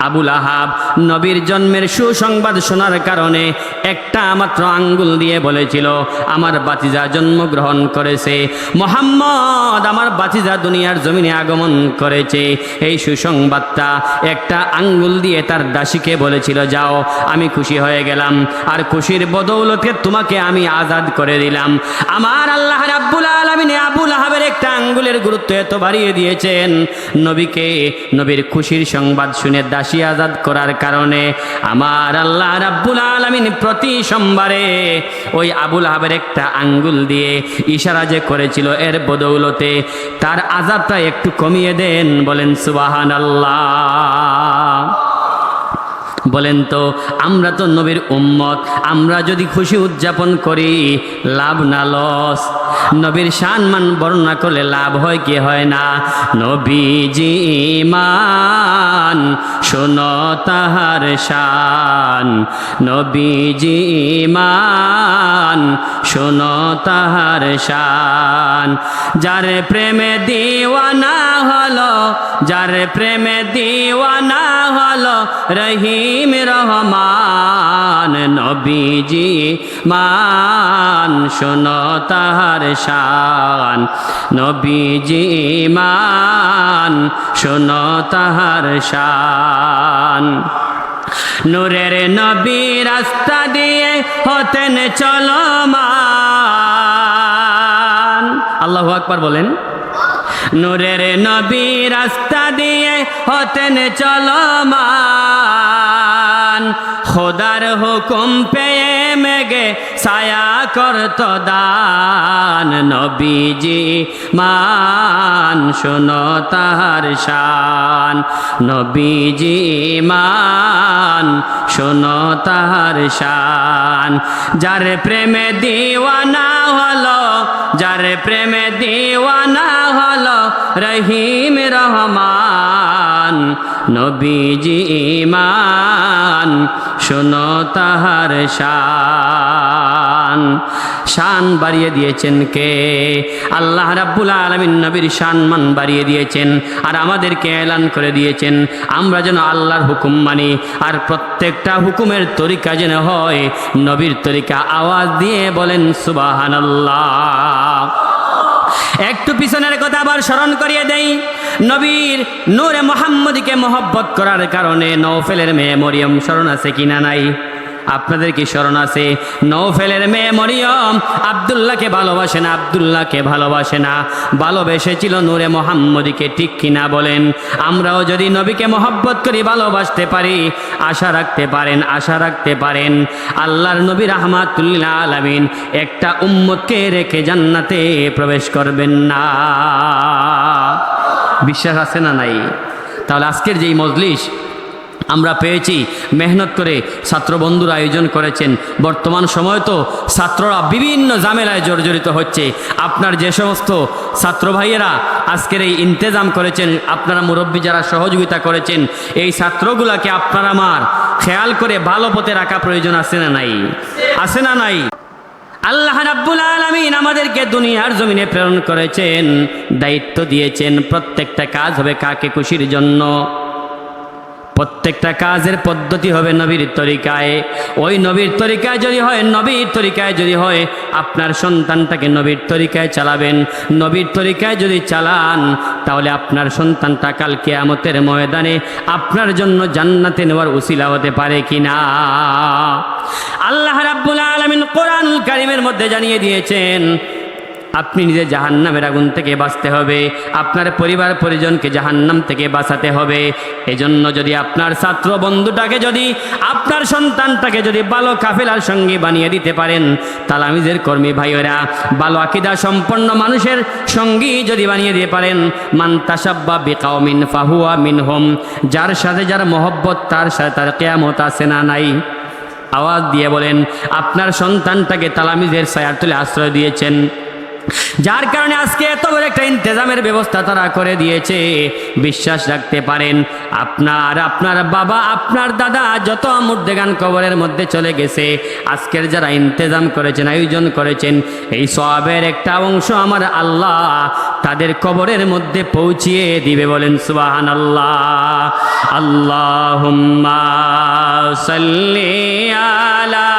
আবুল আহাব নবীর জন্মের সুসংবাদ শোনার কারণে একটা মাত্র আঙ্গুল দিয়ে বলেছিল, আমার বাতিজা জন্মগ্রহণ করেছে, মুহাম্মদ আমার বাতিজা দুনিয়ার জমিনে আগমন করেছে। এই সুসংবাদটা একটা আঙ্গুল দিয়ে তার দাসীকে বলেছিল, যাও, আমি খুশি হয়ে গেলাম, আর খুশির বদৌলতে তোমাকে আমি আজাদ করে দিলাম। আমার আল্লাহ রাব্বুল আলামিন আবুল আহাবের একটা আঙ্গুলের গুরুত্ব এত বাড়িয়ে দিয়েছেন, নবীর খুশির সংবাদ শুনে দাসী আজাদ করার কারণে আমার আল্লাহ রাব্বুল আলামিন প্রতি সোমবারে ওই আবুল আহাবের একটা আঙ্গুল দিয়ে ইশারা যে করেছিল, এর বদৌলতে তার আযাবটা একটু কমিয়ে দেন। বলেন সুবহানাল্লাহ। বলেন তো, আমরা তো নবীর উম্মত, আমরা যদি খুশি উদযাপন করি লাভ না লস? নবীর সম্মান বর্ণনা করলে লাভ হয় কি হয় না? নবীজি ঈমান শোনো তাহার শান, নবীজি ঈমান শোনো তাহার শান। যার প্রেমে দিওয়ানা হলো, যার প্রেমে দিওয়ানা হলো রহিম রহমান, নবীজি মান শোনো তাহার শান, নবীজি মান শোনো তাহার শান। নূরের নবী রাস্তা দিয়ে হতেন চলমান। আল্লাহু আকবার বলেন। নূরের নবী রাস্তা দিয়ে হতেন চলমান, খোদার হুকুম পেয়ে মেঘে ছায়া করত দান, নবীজি মান শোনো তাহার শান, নবীজি মান শোনো তাহার শান। যার প্রেমে দিওয়ানা হলো, যার প্রেমে দিওয়ানা হলো রহিম রহমান, নবীজি ঈমান শোনো তাহার শান। শান বাড়িয়ে দিয়েছেন কে? আল্লাহ রাব্বুল আলামিন নবীর সম্মান বাড়িয়ে দিয়েছেন, আর আমাদেরকে এলান করে দিয়েছেন আমরা যেন আল্লাহর হুকুম মানি, আর প্রত্যেকটা হুকুমের তরিকা যেন হয় নবীর তরিকা। আওয়াজ দিয়ে বলেন সুবহানাল্লাহ। একটু পিছনের কথা আবার স্মরণ করিয়ে দেই। নবীর নূরে মুহাম্মদীকে মহব্বত করার কারণে নওফেলের মেয়ে মরিয়ম স্মরণ আছে কিনা নাই? আপনাদের কি স্মরণ আছে? নওফেলের মেয়ে মরিয়ম আব্দুল্লাহকে ভালোবাসে না, আব্দুল্লাহকে ভালোবাসে না, ভালোবেসেছিল নূরে মুহাম্মদীকে, ঠিক কিনা বলেন? আমরাও যদি নবীকে মহব্বত করি, ভালোবাসতে পারি, আশা রাখতে পারেন, আশা রাখতে পারেন আল্লাহর নবী রাহমাতুল লিল আলামিন একটা উম্মতকে রেখে জান্নাতে প্রবেশ করবেন না। বিশ্বাস আছে না নাই? তাহলে আজকের যেই মজলিস আমরা পেয়েছি, মেহনত করে ছাত্র বন্ধুরা আয়োজন করেছেন। বর্তমান সময় তো ছাত্ররা বিভিন্ন ঝামেলায় জর্জরিত হচ্ছে। আপনার যে সমস্ত ছাত্র ভাইয়েরা আজকের এই ইন্তেজাম করেছেন, আপনারা মুরব্বী যারা সহযোগিতা করেছেন, এই ছাত্রগুলাকে আপনারা আমার খেয়াল করে ভালো পথে রাখা প্রয়োজন আছে না নাই? আছে না নাই? আল্লাহ রাব্বুল আলামিন আমাদেরকে দুনিয়ার জমিনে প্রেরণ করেছেন, দায়িত্ব দিয়েছেন, প্রত্যেকটা কাজ হবে কাকে খুশির জন্য। প্রত্যেকটা কাজের পদ্ধতি হবে নবীর তরিকায়। ওই নবীর তরিকায় যদি হয়, নবীর তরিকায় যদি হয়, আপনার সন্তানটাকে নবীর তরিকায় চালাবেন। নবীর তরিকায় যদি চালান, তাহলে আপনার সন্তানটা কাল কিয়ামতের ময়দানে আপনার জন্য জান্নাতে নেওয়ার উসিলা হতে পারে কিনা? আল্লাহ রাব্বুল আলামিন কোরআনুল কারীমের মধ্যে জানিয়ে দিয়েছেন, আপনি নিজে জাহান্নামের আগুন থেকে বাঁচতে হবে, আপনার পরিবার পরিজনকে জাহান্নাম থেকে বাঁচাতে হবে। এজন্য যদি আপনার ছাত্র বন্ধুটাকে, যদি আপনার সন্তানটাকে যদি ভালো কাফেলার সঙ্গী বানিয়ে দিতে পারেন, তালামিজের কর্মী ভাইয়েরা ভালো আকীদা সম্পন্ন মানুষের সঙ্গী যদি বানিয়ে দিতে পারেন, মান তাশাব্বা বিকাউমিন ফাহুয়া মিনহুম, যার সাথে যার মহব্বত তার সাথে তার কিয়ামত আছে না নাই? আওয়াজ দিয়ে বলেন। আপনার সন্তানটাকে তালামিজের ছায়ার তলে আশ্রয় দিয়েছেন, যার কারণে আজকে এত বড় একটা ইন্তেজামের ব্যবস্থা তারা করে দিয়েছে। বিশ্বাস রাখতে পারেন, আপনার বাবা, আপনার দাদা যত মুর্দেগান কবরের মধ্যে চলে গেছে, আজকের যারা ইন্তেজাম করেছেন, আয়োজন করেছেন, এই সওয়াবের একটা অংশ আমার আল্লাহ তাদের কবরের মধ্যে পৌঁছিয়ে দিবে। বলেন সুবহানাল্লাহ। আল্লাহুম্মা সাল্লি আলা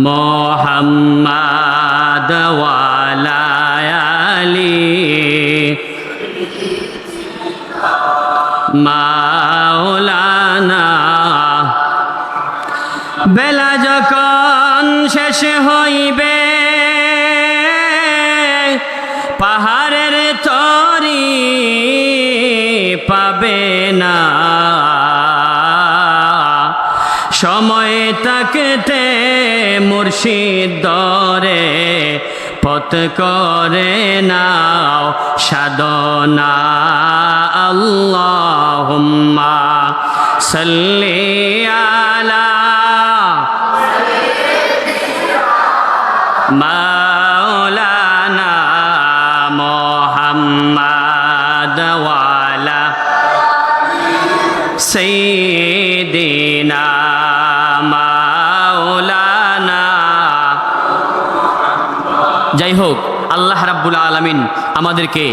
মুহাম্মাদ ওয়া আলা আলি মাওলানা। বেলা যখন শেষ হইবে পাহাড়ের তরি পাবে না, সময় থাকতে মুর্শিদ দরে পথ করে নাও সাধনা। আল্লাহুম্মা সাল্লি আলা মাওলানা মুহাম্মাদ ওয়া আলা সাইয়্যিদিনা মাওলানা। যাই হোক, আল্লাহ রাব্বুল আলামিন আমাদেরকে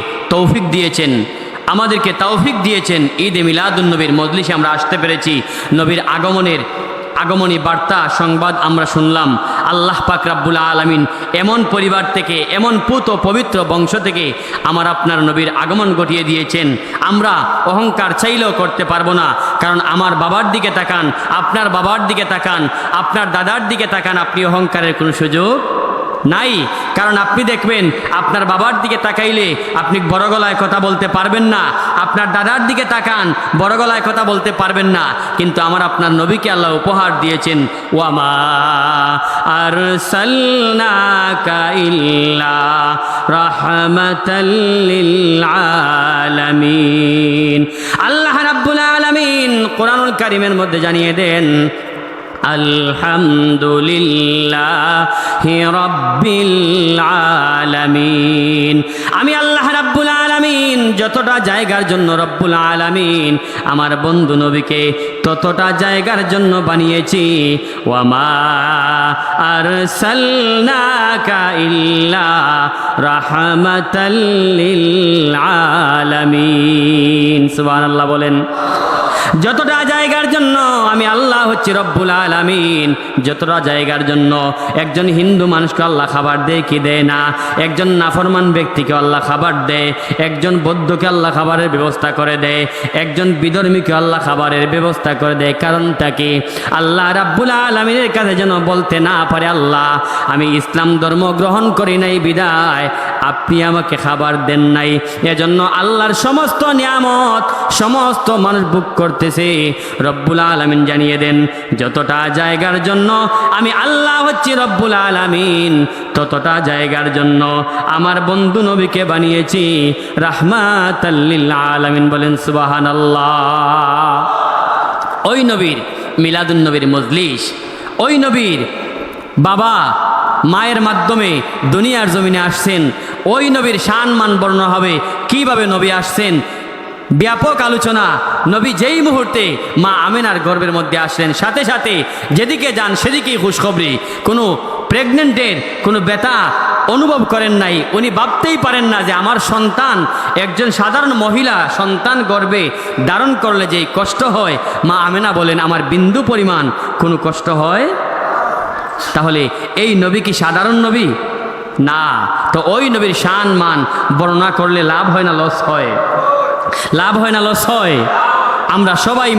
তৌফিক দিয়েছেন ঈদে মিলাদুন্নবীর মজলিসে আমরা আসতে পেরেছি। নবীর আগমনী বার্তা সংবাদ আমরা শুনলাম। আল্লাহ পাক রাব্বুল আলামিন এমন পরিবার থেকে, এমন পুত পবিত্র বংশ থেকে আমার আপনার নবীর আগমন ঘটিয়ে দিয়েছেন। আমরা অহংকার চাইলেও করতে পারবো না, কারণ আমার বাবার দিকে তাকান, আপনার বাবার দিকে তাকান, আপনার দাদার দিকে তাকান, আপনি অহংকারের কোনো সুযোগ নাই। কারণ আপনি দেখবেন আপনার বাবার দিকে তাকাইলে আপনি বড় গলায় কথা বলতে পারবেন না, আপনার দাদার দিকে তাকান, বড় গলায় কথা বলতে পারবেন না। কিন্তু আমার আপনার নবীকে আল্লাহ উপহার দিয়েছেন, ওয়ামা আরসালনাকা ইল্লা রাহমাতাল লিল আলামিন। আল্লাহ রাব্বুল আলামিন কোরআনুল কারীমের মধ্যে জানিয়ে দেন, আলহামদুলিল্লাহি রাব্বিল আলামিন। আমি আল্লাহ রাব্বুল আলামিন যতটা জায়গার জন্য রব্বুল আলামিন আমার বন্ধু নবীকে ততটা জায়গার জন্য বানিয়েছি। ওয়ামা আরসালনাকা ইল্লা রাহমাতাল লিল আলামিন। সুবহানাল্লাহ বলেন। যতটা জায়গার জন্য আমি আল্লাহ হচ্ছি রব্বুল আলামিন, যতটা জায়গার জন্য একজন হিন্দু মানুষকে আল্লাহ খাবার দেয় কি দেয় না, একজন নাফরমান ব্যক্তিকে আল্লাহ খাবার দেয়, একজন বৌদ্ধকে আল্লাহ খাবারের ব্যবস্থা করে দেয়, একজন বিধর্মীকে আল্লাহ খাবারের ব্যবস্থা করে দেয়। কারণটা কি? আল্লাহ রাব্বুল আলামিনের কাছে যেন বলতে না পারে, আল্লাহ আমি ইসলাম ধর্ম গ্রহণ করি নাই বিদায় আপনি আমাকে খাবার দেন নাই। এজন্য আল্লাহর সমস্ত নিয়ামত সমস্ত মানুষ ভোগ করতেছে। রব্বুল আলামিন জানিয়ে দেন, যতটা জায়গার জন্য আমি আল্লাহ হচ্ছি রব্বুল আলামিন ততটা জায়গার জন্য আমার বন্ধু নবীকে বানিয়েছি রাহমাতাল লিল আলামিন। বলেন সুবহানাল্লাহ। ওই নবীর মিলাদুন নবীর মজলিস, ওই নবীর বাবা মায়ের মাধ্যমে দুনিয়ার জমিনে আসছেন, ওই নবীর শান মান বর্ণনা হবে কিভাবে নবী আসছেন। ব্যাপক আলোচনা। নবী যেই মুহূর্তে মা আমেনার গর্ভের মধ্যে আসলেন, সাথে সাথে যেদিকে যান সেদিকেই খুশখবরি। কোনো প্রেগনেন্টের কোনো ব্যথা অনুভব করেন নাই। উনি ভাবতেই পারেন না যে আমার সন্তান, একজন সাধারণ মহিলা সন্তান গর্ভে ধারণ করলে যেই কষ্ট হয়, মা আমেনা বলেন আমার বিন্দু পরিমাণ কোনো কষ্ট হয়। তাহলে এই নবী কি সাধারণ নবী না? তো ওই নবীর শান মান বর্ণনা করলে লাভ হয় না লস হয়? লাভ হয় না লস হয়? আমরা সবাই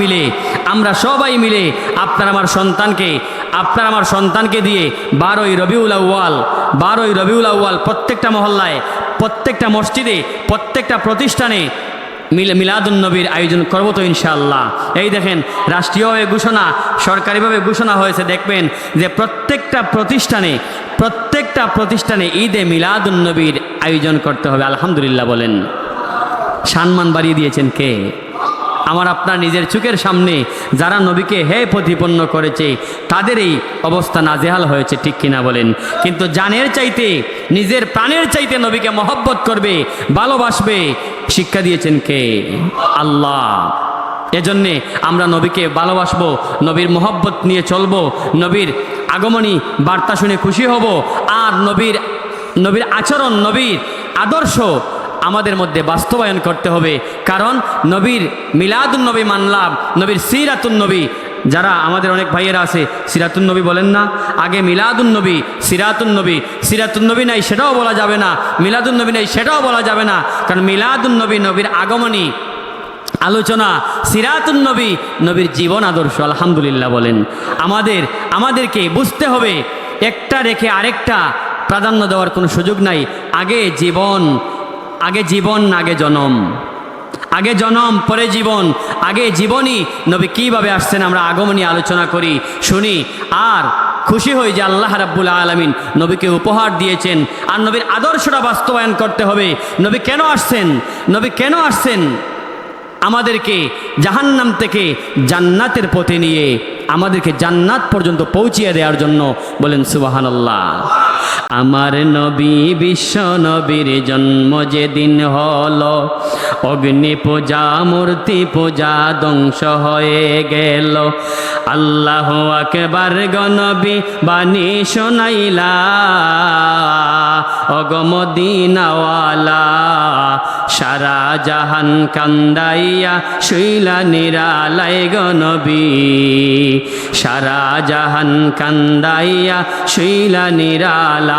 মিলে আপনার আমার সন্তানকে দিয়ে 12ই রবিউল আউয়াল প্রত্যেকটা মহল্লায়, প্রত্যেকটা মসজিদে, প্রত্যেকটা প্রতিষ্ঠানে মিলাদুন নবীর আয়োজন করবো তো ইনশাআল্লাহ। এই দেখেন রাষ্ট্রীয়ভাবে ঘোষণা, সরকারিভাবে ঘোষণা হয়েছে, দেখবেন যে প্রত্যেকটা প্রতিষ্ঠানে ঈদে মিলাদুন নবীর আয়োজন করতে হবে। আলহামদুলিল্লাহ বলেন। সম্মান বাড়িয়ে দিয়েছেন কে? আমার আপনার নিজের চোখের সামনে যারা নবীকে হে প্রতিপন্ন করেছে তাদের এই অবস্থা নাজেহাল হয়েছে, ঠিক কিনা বলেন? কিন্তু জানের চাইতে, নিজের প্রাণের চাইতে নবীকে মহব্বত করবে, ভালোবাসবে, শিক্ষা দিয়েছেন কে? আল্লাহ। এজন্যে আমরা নবীকে ভালোবাসবো, নবীর মহব্বত নিয়ে চলবো, নবীর আগমনী বার্তা শুনে খুশি হব, আর নবীর আচরণ, নবীর আদর্শ আমাদের মধ্যে বাস্তবায়ন করতে হবে। কারণ নবীর মিলাদুন নবী মানলাম, নবীর সিরাতুন নবী, যারা আমাদের অনেক ভাইয়েরা আছে সিরাতুন নবী বলেন না, আগে মিলাদুন নবী, সিরাতুন নবী। সিরাতুন নবী নাই সেটাও বলা যাবে না, মিলাদুন নবী নাই সেটাও বলা যাবে না। কারণ মিলাদুন নবী নবীর আগমনী আলোচনা, সিরাতুন নবী নবীর জীবন আদর্শ। আলহামদুলিল্লাহ বলেন। আমাদেরকে বুঝতে হবে একটা রেখে আরেকটা প্রাধান্য দেওয়ার কোনো সুযোগ নাই। আগে জীবন, আগে জনম, আগে জনম পরে জীবন। আগে জীবনই নবী কীভাবে আসছেন আমরা আগমনী আলোচনা করি, শুনি আর খুশি হই যে আল্লাহ রাব্বুল আলামিন নবীকে উপহার দিয়েছেন। আর নবীর আদর্শটা বাস্তবায়ন করতে হবে। নবী কেন আসছেন? আমাদেরকে জাহান্নাম থেকে জান্নাতের পথে নিয়ে আমাদেরকে জান্নাত পর্যন্ত পৌঁছিয়ে দেওয়ার জন্য। বলেন সুবহানাল্লাহ। আমার নবী বিশ্ব নবীর জন্ম যেদিন হলো, অগ্নি পূজা মূর্তি পূজা ধ্বংস হয়ে গেল। আল্লাহু আকবার গনবী বাণী শোনাইলা, অগমদিনাওয়ালা সারা জাহান কান্দাইয়া শুইলা নিরালায় গনবী, সারা জাহান কান্দাইয়া শুইলা নিরালা।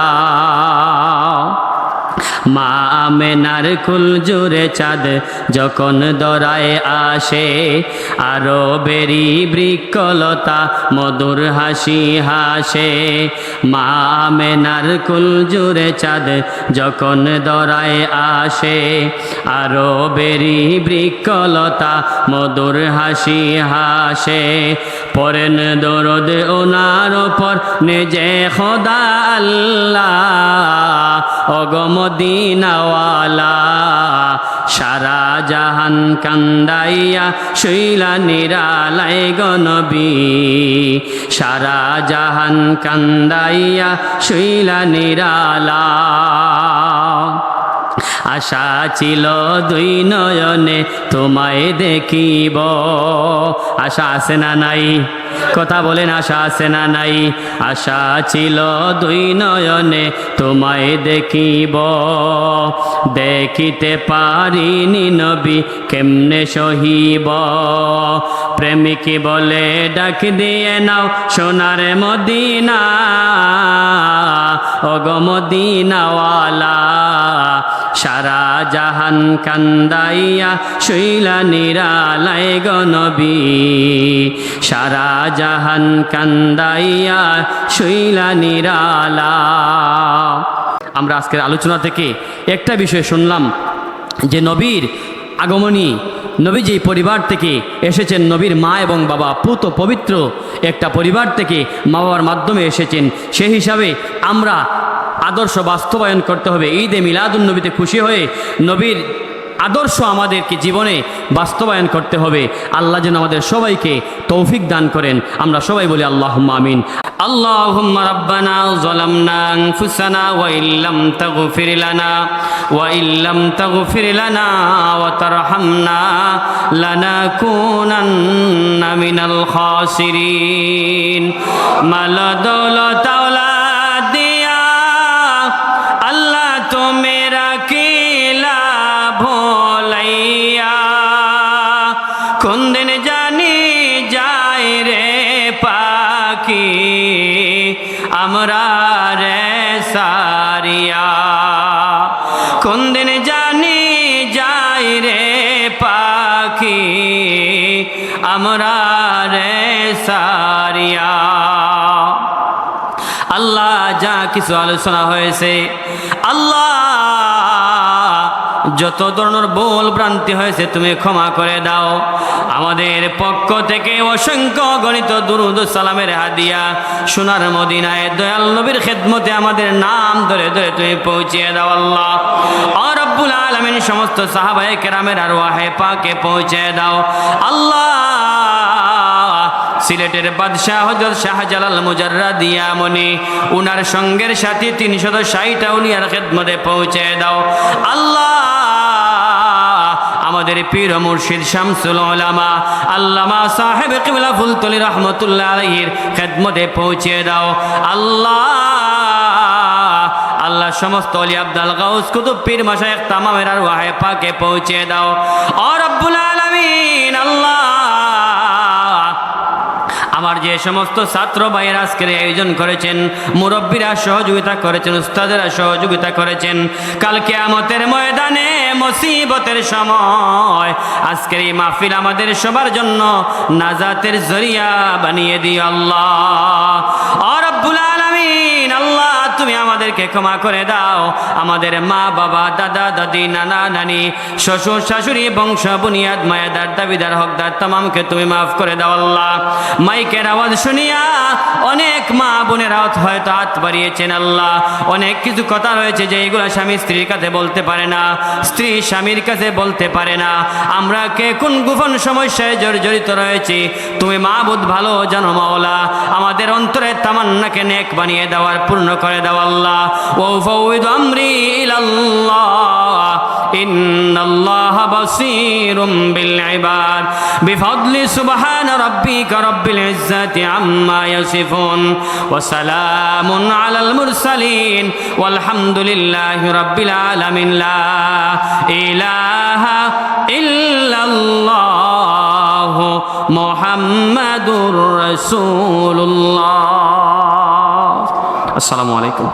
মা আমেনার কুল জুড়ে চাঁদ যখন দরায় আসে, আরো বেরি বৃক্ষলতা মধুর হাসি হাসে। মা আমেনার কুল জুড়ে চাঁদ যখন দরায় আসে, আরো বেরি বৃক্ষলতা মধুর হাসি হাসে। পরেন দরদ ওনার ওপর নিজে খোদা আল্লাহ, অগমদিনাওয়ালা সারা জাহান কান্দাইয়া শুইলা নিরালায় গনবী, সারা জাহান কান্দাইয়া শুইলা নিরালা। আশা ছিল দুই নয়নে তোমায় দেখিব। আশা আছে না নাই? কথা বলেন, আশা আছে না নাই? আশা ছিল দুই নয়নে তোমায় দেখিব, দেখিতে পারিনি নবী কেমনে সহিব। প্রেমিক বলে ডাক দিয়ে নাও সোনার মদিনা, অগমদিনাওয়ালা সারা জাহান কান্দাইয়া শুইলা নিরালায় গনবী, সারা জাহান কান্দাইয়া শুইলা নিরালা। আমরা আজকের আলোচনা থেকে একটা বিষয় শুনলাম যে নবীর আগমনী, নবী যেই পরিবার থেকে এসেছেন, নবীর মা এবং বাবা পুত পবিত্র একটা পরিবার থেকে মা বাবার মাধ্যমে এসেছেন। সেই হিসাবে আমরা আদর্শ বাস্তবায়ন করতে হবে। ঈদে মিলাদুন নবীতে খুশি হয়ে নবীর আদর্শ আমাদেরকে জীবনে বাস্তবায়ন করতে হবে। আল্লাহ যেন আমাদের সবাইকে তৌফিক দান করেন। আমরা সবাই বলি আল্লাহুম্মা আমিন। আল্লাহুম্মা রাব্বানা যালামনা আনফুসানা ওয়া ইল্লাম তাগফির লানা ওয়া তারহামনা লানাকুনান্না মিনাল খাসিরিন। মাল দৌলত औलाद दिया अल्लाह तो मेरा किला भोलैया, কোন দিন জানি যায় রে পাখি আমরা রে সারিয়া, কোন দিন জানি যায় রে পাখি আমরা রে সারিয়া। আল্লাহ যা কিছু আলোচনা হয়েছে, আল্লাহ যত ধরনের ভুল ভ্রান্তি হয়েছে তুমি ক্ষমা করে দাও। আমাদের পক্ষ থেকে অসংখ্য গণিত দুরুদ সালামের হাদিয়া সোনার মদিনায় দয়াল নবীর খেদমতে আমাদের নাম ধরে ধরে তুমি পৌঁছিয়ে দাও। আল্লাহ ও রব্বুল আলামিন সমস্ত সাহাবায়ে কেরামের আরওয়াহে পাকে পৌঁছে দাও। আল্লাহ সিলেটের বাদশাহ হযরত শাহজালাল মুজাররাদিয়া মনি উনার সঙ্গের সাথে 360 আউলিয়ার খেদমতে পৌঁছে দাও। আল্লাহ আমাদের পীর মুর্শিদ শামসুল উলামা আল্লামা সাহেব কিবলা ফুলতলি রহমাতুল্লাহ আলাইহির খেদমতে পৌঁছে দাও। আল্লাহ সমস্ত ওলি আব্দাল গাউস কুতুব পীর মাশায়েখ তামামের আরওয়াহে পাকে পৌঁছে দাও ও রব্বুল আলামিন। আল্লাহ আমার যে সমস্ত ছাত্র ভাইয়েরা আজকের আয়োজন করেছেন, মুরব্বীরা সহযোগিতা করেছেন, উস্তাদেরা সহযোগিতা করেছেন, কাল কিয়ামতের ময়দানে মুসিবতের সময় আজকের এই মাহফিল আমাদের সবার জন্য নাজাতের জরিয়া বানিয়ে দিও আল্লাহ। ও রব্বুল আলামিন, আল্লাহ তুমি আমাদেরকে ক্ষমা করে দাও। আমাদের মা বাবা, দাদা দাদি, নানা নানি, শ্বশুর শাশুড়ি, বংশ বুনিয়াদ, মায়াদার, দাবিদার, হকদার তামামকে তুমি মাফ করে দাও আল্লাহ। মাইকের আওয়াজ শুনিয়া অনেক মা বোনেরা হয়তো হাত বাড়িয়েছেন আল্লাহ। অনেক কিছু কথা রয়েছে যে এগুলো স্বামী স্ত্রীর কাছে বলতে পারে না, স্ত্রী স্বামীর কাছে বলতে পারে না। আমরা কে কোন গোপন সমস্যায় জড়িত রয়েছি তুমি মাবুদ ভালো জানো মাওলা। আমাদের অন্তরের তামান্নাকে নেক বানিয়ে দেওয়ার, পূর্ণ করে দাও আল্লাহ। ওয়া ফাউযু আমরি ইলাল্লাহ ইন্নাল্লাহা বাসীরুম বিল ইবাদ বিফadli সুবহান রাব্বিকা রাব্বিল ইজ্জাতি আম্মা ইয়াসিফুন ওয়া সালামুন আলাল মুরসালিন ওয়ালহামদুলিল্লাহি রাব্বিল আলামিন। লা ইলাহা ইল্লাল্লাহ মুহাম্মাদুর রাসূলুল্লাহ। আসসালামু আলাইকুম।